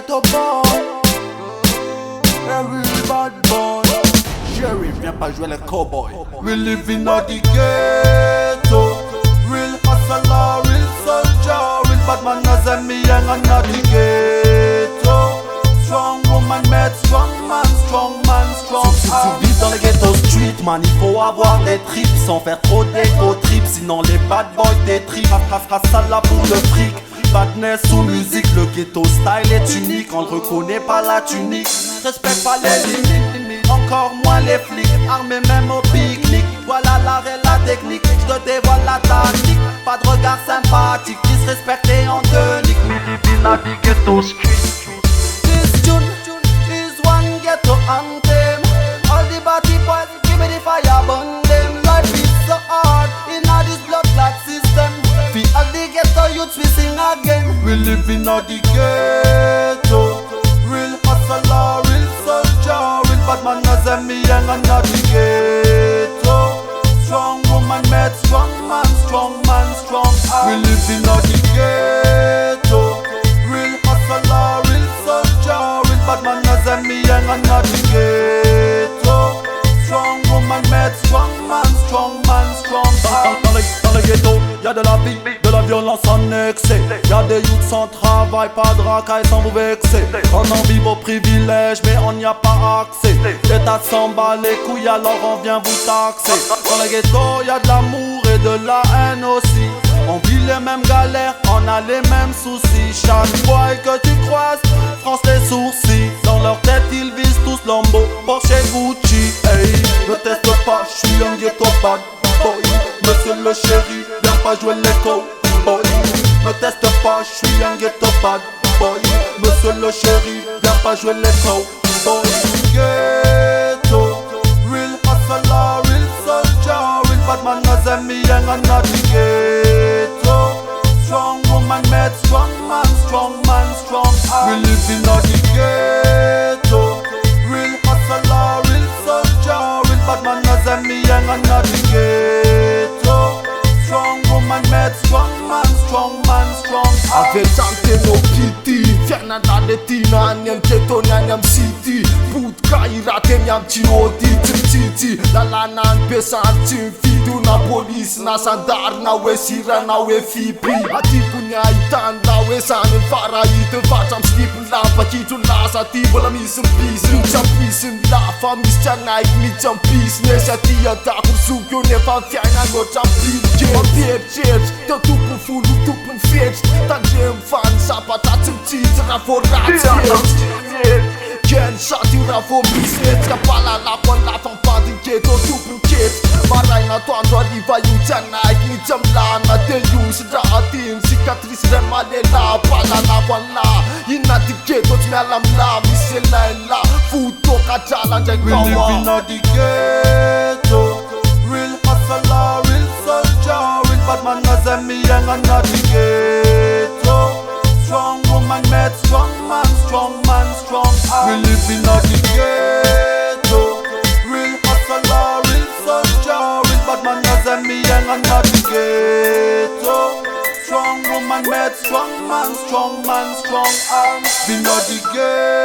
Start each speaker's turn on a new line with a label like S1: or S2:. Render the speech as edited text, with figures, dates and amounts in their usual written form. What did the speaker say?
S1: ghetto boy, a real bad boy. Jerry, viens pas jouer les cowboys. We live in a the ghetto, real hustler, real soldier, real bad man as a me and a the ghetto. Strong woman met strong man, strong man, strong arm. Si tu vis dans les ghetto street, man, il faut avoir des trips sans faire trop d'égo trip, sinon les bad boys détripent. Fra ça là pour le fric. Badness ou musique, le ghetto style est unique. On le reconnaît pas la tunique, respecte pas les limites, encore moins les flics, armés même au pique-nique. Voilà l'art et la technique, je te dévoile la tactique. Pas de regard sympathique, disrespecté en tonique. Milibina di ghetto street. This tune is one ghetto anthem. All the body boys, give me the fire, burn them. Life is so hard in all this blood clot system. Feel all the ghetto youths we sing again. We live in all the ghetto, real hustler, real soldier, real bad man as a me and I'm not the ghetto. Strong woman met strong man, strong man, strong arm. We live in all the ghetto, real hustler, real soldier, real bad man as a me and I'm not the ghetto. Strong woman met strong man, strong man, strong arm. Dans le ghetto, y'a de la vie, de la violence en excès. Y'a des youths sans travail, pas de racaille sans vous vexer. On en vit vos privilèges, mais on n'y a pas accès. L'État s'en bat les couilles, alors on vient vous taxer. Dans le ghetto, y'a de l'amour et de la haine aussi. On vit les mêmes galères, on a les mêmes soucis. Chaque fois que tu croises, France les sourcils. Dans leur tête, ils visent tous Lambo, Porsche, Gucci. Hey, ne teste pas, je suis un ghetto bad boy. Monsieur le chéri, viens pas jouer les cowboys. Ne teste pas, je suis un ghetto bad boy. Monsieur le chéri, viens pas jouer les cowboys. Ghetto, real hustler, real soldier, real bad man as a me and I'm not the ghetto. Strong woman met strong man, strong man, strong arm. We live in all the ghetto, real hustler, real soldier, real bad man as a me and I'm not the ghetto. Strong woman met strong man, strong man, strong arm.
S2: Avechante no pity, fiainana le tina any am ghetto ny any am city. Potika iraty eny am jiôty tsitsitsy, lalàna ampiasany tsy mifidy na polisy na sandary na hoe sira na hoe fipy. Atiko ny ahitany la hoe zany ny farahity fatra am slipy lava kitro lasa aty mbola misy mpisy. Misy ampisy ny lafa misy tsy anaiky misy am business aty adakorsoko eo nefa ny fiainany oatra mpilikely. Mampieritreritra teo tompony folo tompony fetry, tandremy fany sabata tsy mitsitsy raha vo ratsy. Ken sady raha vo misy hetsika palalako any lafa mipandiny ghetto tompony ketry. Maraina atoandro ariva io tsy anaiky ny tsy amilana de iosy raha tiny cicatrice ray malela palalako any la. Inona ty ghetto tsy miala amila misy elainy la fotoka drala ndraiky
S1: We live in all the ghetto, real hustler, real soldier, real bad man as a me and I'm not the ghetto. Strong woman met strong man, strong man, strong arm. We live in all the ghetto, real hustler, real soldier, real bad man as a me and I'm not the ghetto. Strong woman met strong man, strong man, strong arm. We know the ghetto.